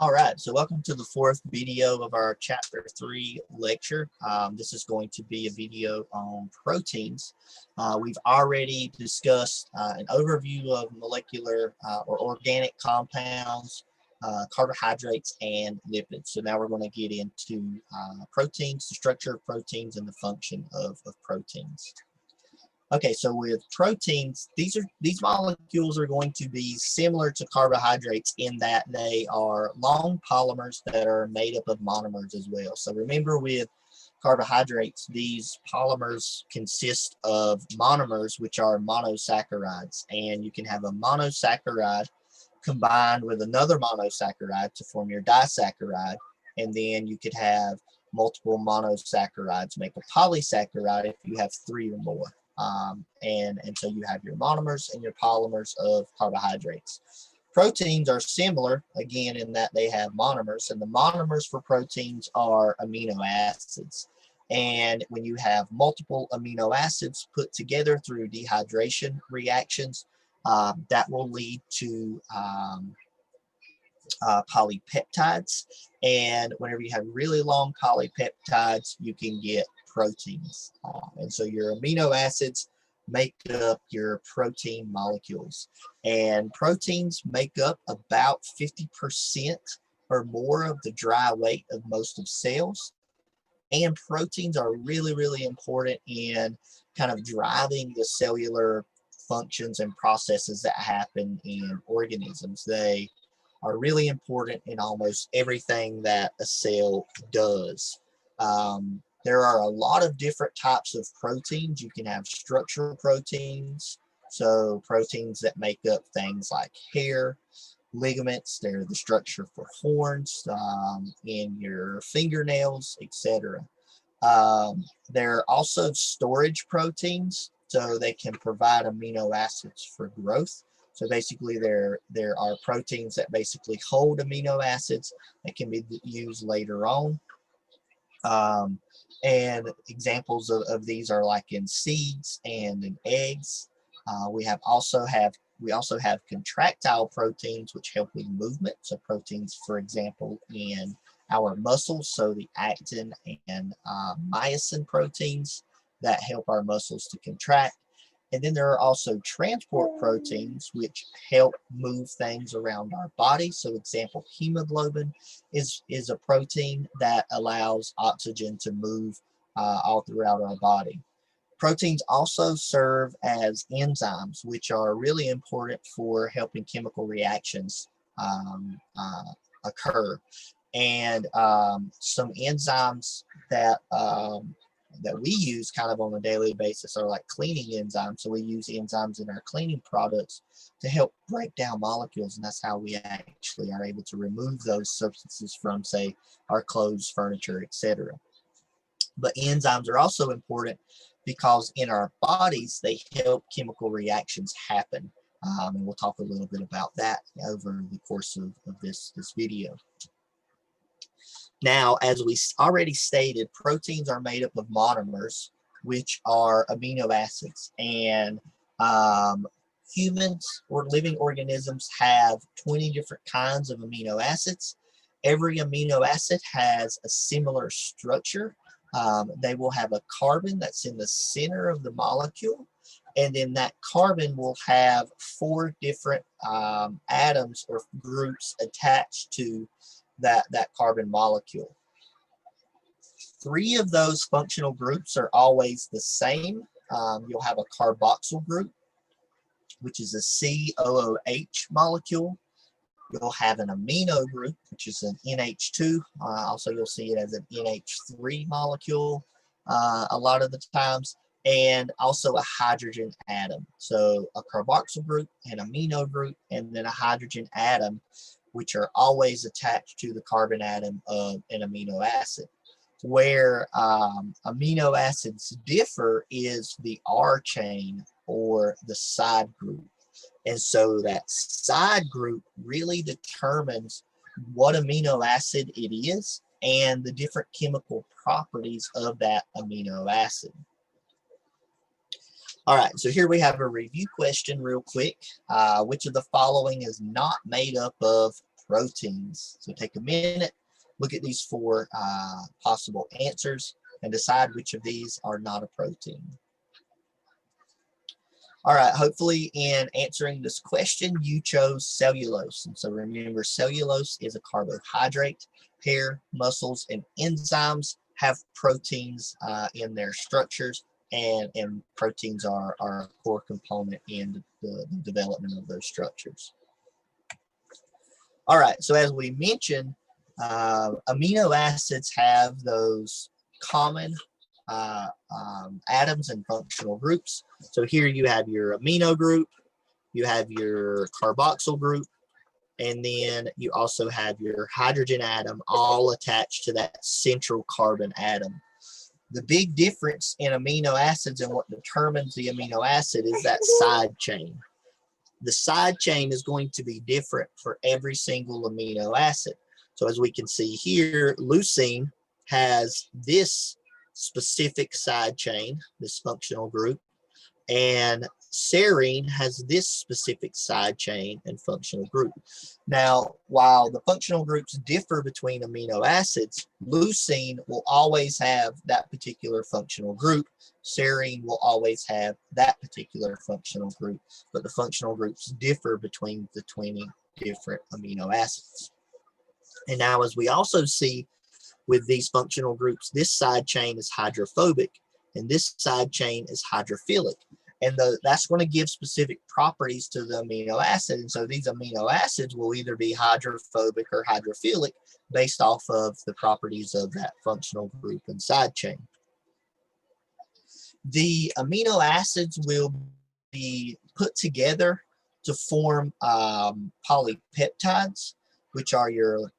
All right, so welcome to the fourth video of our Chapter 3 lecture. This is going to be a video on proteins. We've already discussed an overview of molecular or organic compounds, carbohydrates, and lipids. So now we're going to get into proteins, the structure of proteins, and the function of proteins. Okay, so with proteins, these molecules are going to be similar to carbohydrates in that they are long polymers that are made up of monomers as well. So remember, with carbohydrates, these polymers consist of monomers, which are monosaccharides, and you can have a monosaccharide combined with another monosaccharide to form your disaccharide, and then you could have multiple monosaccharides make a polysaccharide if you have three or more. And so you have your monomers and your polymers of carbohydrates. Proteins are similar, again, in that they have monomers, and the monomers for proteins are amino acids. And when you have multiple amino acids put together through dehydration reactions, that will lead to polypeptides. And whenever you have really long polypeptides, you can get proteins. And so your amino acids make up your protein molecules. And proteins make up about 50% or more of the dry weight of most of cells. And proteins are really, really important in kind of driving the cellular functions and processes that happen in organisms. They are really important in almost everything that a cell does. There are a lot of different types of proteins. You can have structural proteins, so proteins that make up things like hair, ligaments. They're the structure for horns in your fingernails, etc. There are also storage proteins, so they can provide amino acids for growth. So basically, there are proteins that basically hold amino acids that can be used later on. And examples of these are like in seeds and in eggs. We also have contractile proteins which help with movement. So proteins, for example, in our muscles, so the actin and myosin proteins that help our muscles to contract. And then there are also transport proteins which help move things around our body. So example, hemoglobin is a protein that allows oxygen to move all throughout our body. Proteins also serve as enzymes, which are really important for helping chemical reactions occur. And some enzymes that we use kind of on a daily basis are like cleaning enzymes. So we use enzymes in our cleaning products to help break down molecules, and that's how we actually are able to remove those substances from, say, our clothes, furniture, etc. But enzymes are also important because in our bodies they help chemical reactions happen, and we'll talk a little bit about that over the course of this video. Now, as we already stated, proteins are made up of monomers, which are amino acids. And humans or living organisms have 20 different kinds of amino acids. Every amino acid has a similar structure. They will have a carbon that's in the center of the molecule. And then that carbon will have 4 different atoms or groups attached to that carbon molecule. 3 of those functional groups are always the same. You'll have a carboxyl group, which is a COOH molecule. You'll have an amino group, which is an NH2. Also, you'll see it as an NH3 molecule a lot of the times, and also a hydrogen atom. So a carboxyl group, an amino group, and then a hydrogen atom, which are always attached to the carbon atom of an amino acid. Where amino acids differ is the R chain or the side group. And so that side group really determines what amino acid it is and the different chemical properties of that amino acid. All right, so here we have a review question real quick. Which of the following is not made up of proteins? So take a minute, look at these four possible answers, and decide which of these are not a protein. All right, hopefully in answering this question, you chose cellulose. And so remember, cellulose is a carbohydrate. Hair, muscles, and enzymes have proteins in their structures, and proteins are a core component in the development of those structures. All right, so as we mentioned, amino acids have those common atoms and functional groups. So here you have your amino group, you have your carboxyl group, and then you also have your hydrogen atom all attached to that central carbon atom. The big difference in amino acids and what determines the amino acid is that side chain. The side chain is going to be different for every single amino acid. So as we can see here, leucine has this specific side chain, this functional group, and serine has this specific side chain and functional group. Now, while the functional groups differ between amino acids, leucine will always have that particular functional group. Serine will always have that particular functional group, but the functional groups differ between the 20 different amino acids. And now, as we also see with these functional groups, this side chain is hydrophobic and this side chain is hydrophilic. And that's going to give specific properties to the amino acid. And so these amino acids will either be hydrophobic or hydrophilic based off of the properties of that functional group and side chain. The amino acids will be put together to form polypeptides, which are your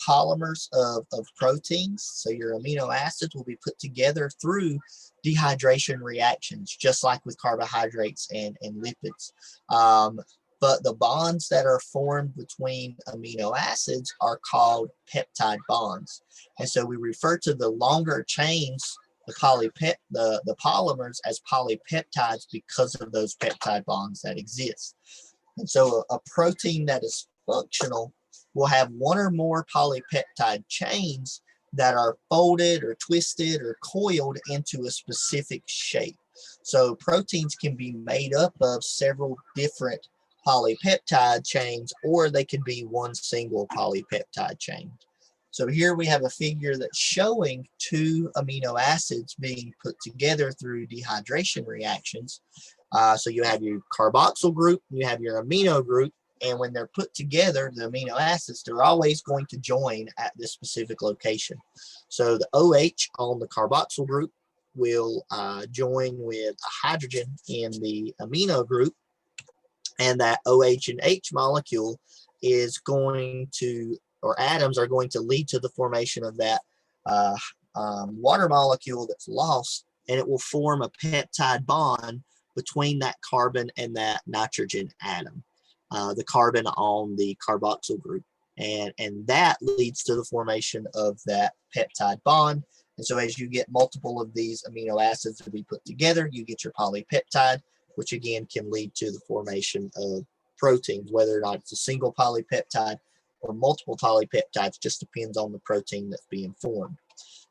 polymers of proteins. So your amino acids will be put together through dehydration reactions, just like with carbohydrates and lipids. But the bonds that are formed between amino acids are called peptide bonds. And so we refer to the longer chains, the polymers, as polypeptides because of those peptide bonds that exist. And so a protein that is functional will have one or more polypeptide chains that are folded or twisted or coiled into a specific shape. So proteins can be made up of several different polypeptide chains, or they could be one single polypeptide chain. So here we have a figure that's showing two amino acids being put together through dehydration reactions. So you have your carboxyl group, you have your amino group, and when they're put together, the amino acids, they're always going to join at this specific location. So the OH on the carboxyl group will join with a hydrogen in the amino group, and that OH and H molecule is going to, or atoms are going to lead to the formation of that water molecule that's lost, and it will form a peptide bond between that carbon and that nitrogen atom. The carbon on the carboxyl group, and that leads to the formation of that peptide bond. And so as you get multiple of these amino acids to be put together, you get your polypeptide, which again can lead to the formation of proteins. Whether or not it's a single polypeptide or multiple polypeptides just depends on the protein that's being formed.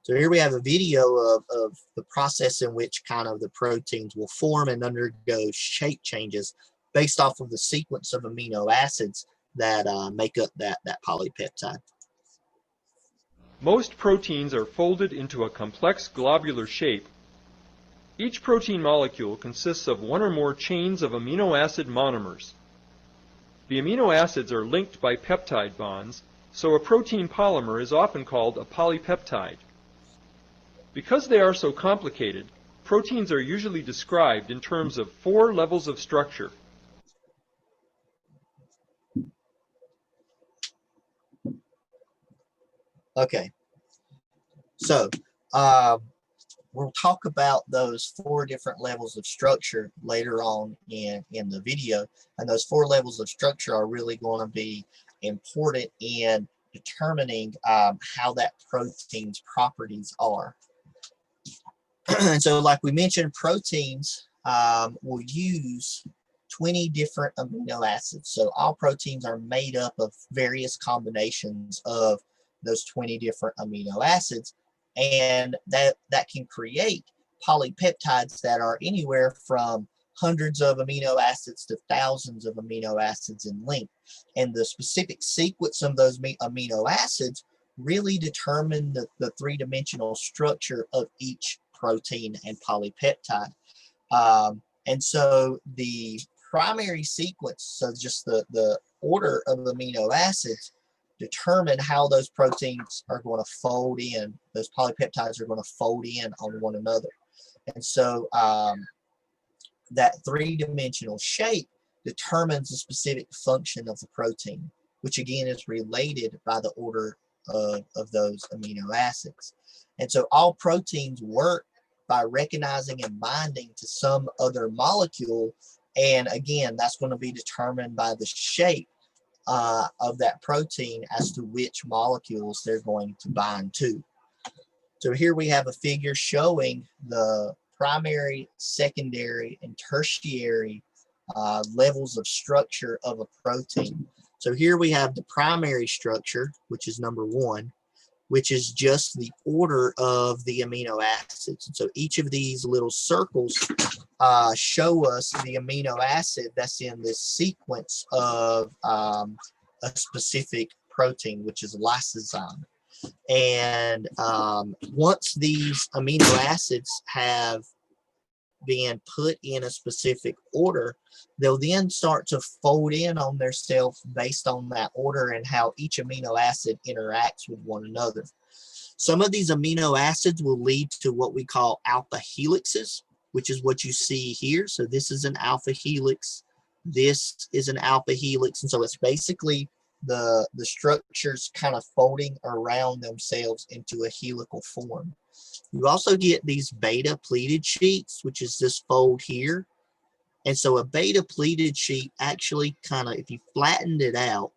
So here we have a video of the process in which kind of the proteins will form and undergo shape changes based off of the sequence of amino acids that make up that polypeptide. Most proteins are folded into a complex globular shape. Each protein molecule consists of one or more chains of amino acid monomers. The amino acids are linked by peptide bonds, so a protein polymer is often called a polypeptide. Because they are so complicated, proteins are usually described in terms of 4 levels of structure. Okay, so we'll talk about those 4 different levels of structure later on in the video, and those 4 levels of structure are really going to be important in determining how that protein's properties are. And so like we mentioned, proteins will use 20 different amino acids. So all proteins are made up of various combinations of those 20 different amino acids, and that can create polypeptides that are anywhere from hundreds of amino acids to thousands of amino acids in length. And the specific sequence of those amino acids really determine the three-dimensional structure of each protein and polypeptide. And so the primary sequence, so just the order of amino acids, determine how those proteins are going to fold in, those polypeptides are going to fold in on one another. And so that three-dimensional shape determines the specific function of the protein, which again is related by the order of those amino acids. And so all proteins work by recognizing and binding to some other molecule. And again, that's going to be determined by the shape of that protein as to which molecules they're going to bind to. So here we have a figure showing the primary, secondary, and tertiary levels of structure of a protein. So here we have the primary structure, which is number 1, which is just the order of the amino acids. And so each of these little circles show us the amino acid that's in this sequence of a specific protein, which is lysozyme. And once these amino acids have been put in a specific order, they'll then start to fold in on themselves based on that order and how each amino acid interacts with one another. Some of these amino acids will lead to what we call alpha helixes, which is what you see here. So this is an alpha helix, this is an alpha helix, and so it's basically the structures kind of folding around themselves into a helical form. You also get these beta pleated sheets, which is this fold here. And so a beta pleated sheet actually kind of, if you flattened it out,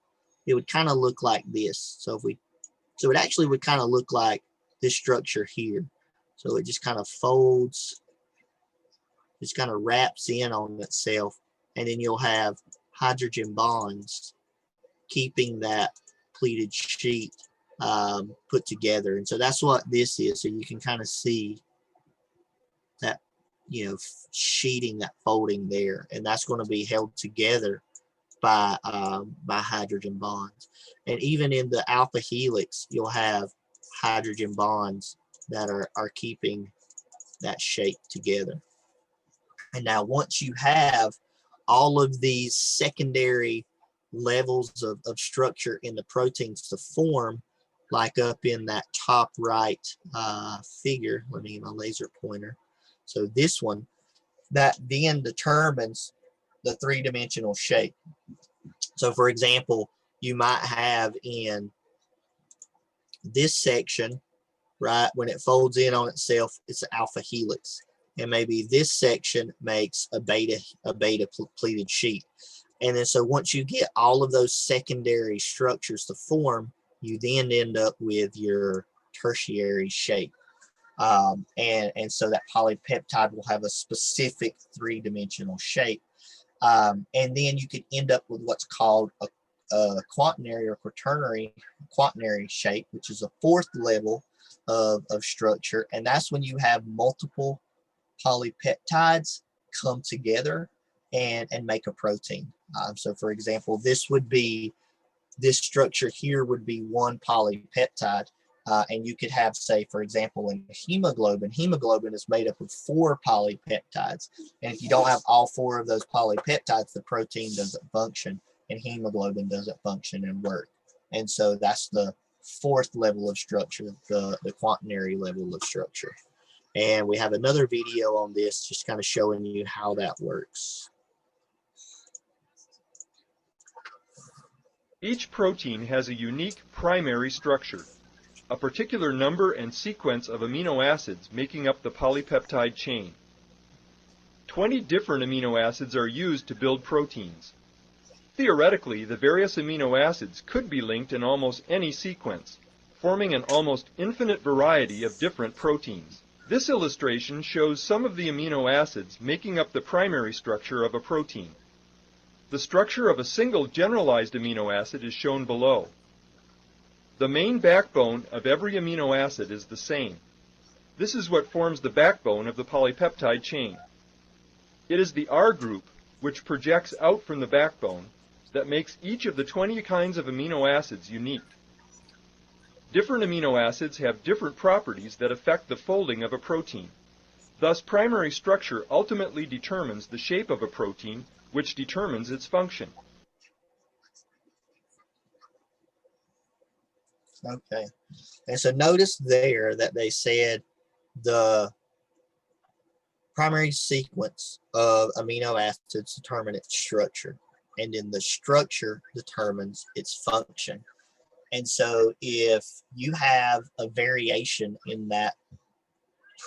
it would kind of look like this. So it actually would kind of look like this structure here. So it just kind of folds, just kind of wraps in on itself, and then you'll have hydrogen bonds keeping that pleated sheet put together. And so that's what this is. So you can kind of see that, sheeting, that folding there, and that's going to be held together by hydrogen bonds. And even in the alpha helix, you'll have hydrogen bonds that are keeping that shape together. And now once you have all of these secondary levels of structure in the proteins to form, like up in that top right figure, let me get my laser pointer. So this one, that then determines the three-dimensional shape. So for example, you might have in this section, right, when it folds in on itself, it's an alpha helix. And maybe this section makes a beta pleated sheet. And then so once you get all of those secondary structures to form, you then end up with your tertiary shape. And so that polypeptide will have a specific three-dimensional shape. And then you could end up with what's called a quaternary or quaternary shape, which is a fourth level of structure. And that's when you have multiple polypeptides come together and make a protein. So for example, this structure here would be one polypeptide. And you could have, say, for example, in hemoglobin is made up of 4 polypeptides. And if you don't have all 4 of those polypeptides, the protein doesn't function, and hemoglobin doesn't function and work. And so that's the 4th level of structure, the quaternary level of structure. And we have another video on this, just kind of showing you how that works. Each protein has a unique primary structure, a particular number and sequence of amino acids making up the polypeptide chain. 20 different amino acids are used to build proteins. Theoretically, the various amino acids could be linked in almost any sequence, forming an almost infinite variety of different proteins. This illustration shows some of the amino acids making up the primary structure of a protein. The structure of a single generalized amino acid is shown below. The main backbone of every amino acid is the same. This is what forms the backbone of the polypeptide chain. It is the R group, which projects out from the backbone, that makes each of the 20 kinds of amino acids unique. Different amino acids have different properties that affect the folding of a protein. Thus, primary structure ultimately determines the shape of a protein, which determines its function. Okay. And so notice there that they said the primary sequence of amino acids determine its structure, and then the structure determines its function. And so if you have a variation in that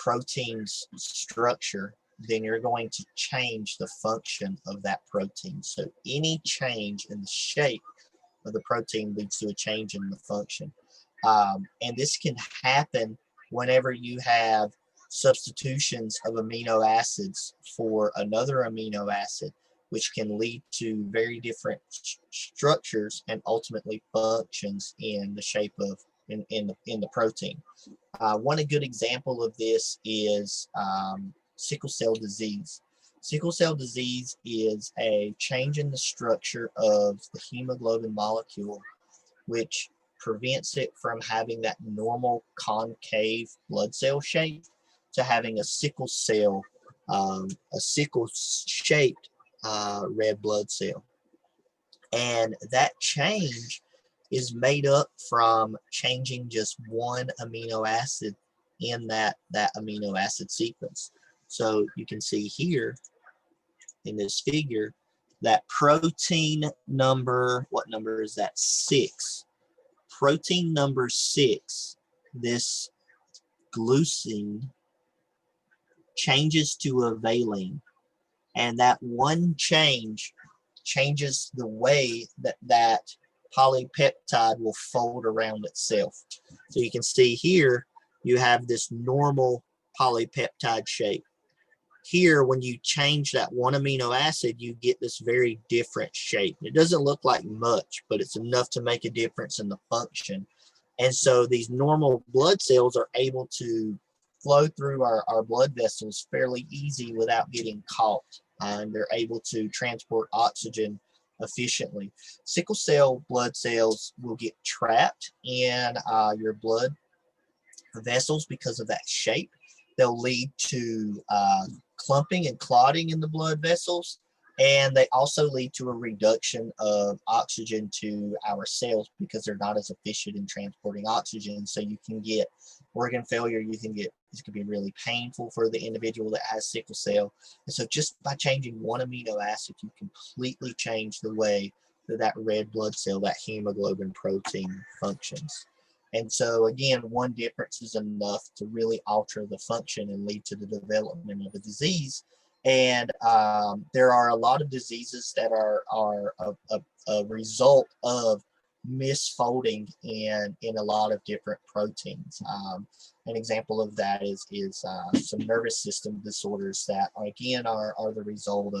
protein's structure, then you're going to change the function of that protein. So any change in the shape of the protein leads to a change in the function. And this can happen whenever you have substitutions of amino acids for another amino acid, which can lead to very different structures and ultimately functions in the shape of in the protein. One good example of this is sickle cell disease. Sickle cell disease is a change in the structure of the hemoglobin molecule, which prevents it from having that normal concave blood cell shape to having a sickle shaped red blood cell. And that change is made up from changing just one amino acid in that amino acid sequence. So you can see here in this figure that protein number, what number is that? 6. Protein number 6, this glucine, changes to a valine, and that one changes the way that polypeptide will fold around itself. So you can see here you have this normal polypeptide shape. Here, when you change that one amino acid, you get this very different shape. It doesn't look like much, but it's enough to make a difference in the function. And so these normal blood cells are able to flow through our blood vessels fairly easy without getting caught. And they're able to transport oxygen efficiently. Sickle cell blood cells will get trapped in your blood vessels because of that shape. They'll lead to clumping and clotting in the blood vessels, and they also lead to a reduction of oxygen to our cells because they're not as efficient in transporting oxygen. So you can get organ failure. This can be really painful for the individual that has sickle cell. And so just by changing one amino acid, you completely change the way that red blood cell, that hemoglobin protein, functions. And so again, one difference is enough to really alter the function and lead to the development of a disease. And there are a lot of diseases that are a result of misfolding in a lot of different proteins. An example of that is some nervous system disorders that again are the result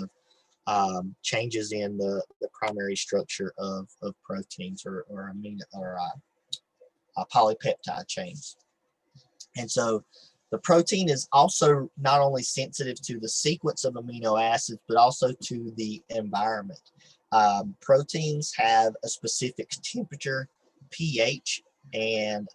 of changes in the primary structure of proteins or polypeptide chains. And so the protein is also not only sensitive to the sequence of amino acids, but also to the environment. Proteins have a specific temperature, pH, and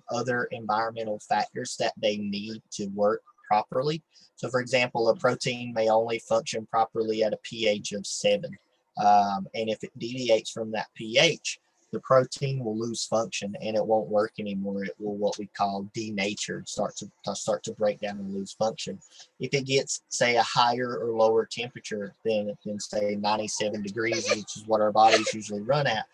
other environmental factors that they need to work properly. So for example, a protein may only function properly at a pH of 7. And if it deviates from that pH, the protein will lose function and it won't work anymore. It will what we call denature, start to break down and lose function. If it gets, say, a higher or lower temperature than say 97 degrees, which is what our bodies usually run at,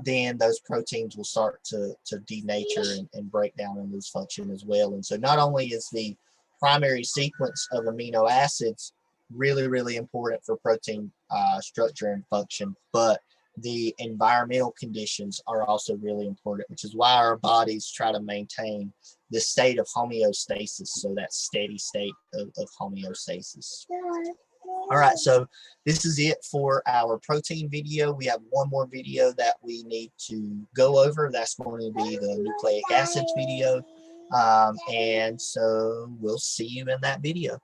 then those proteins will start to denature and break down and lose function as well. And so not only is the primary sequence of amino acids really, really important for protein structure and function, but the environmental conditions are also really important, which is why our bodies try to maintain the state of homeostasis, so that steady state of homeostasis. All right, so this is it for our protein video. We have one more video that we need to go over. That's going to be the nucleic acids video. And so we'll see you in that video.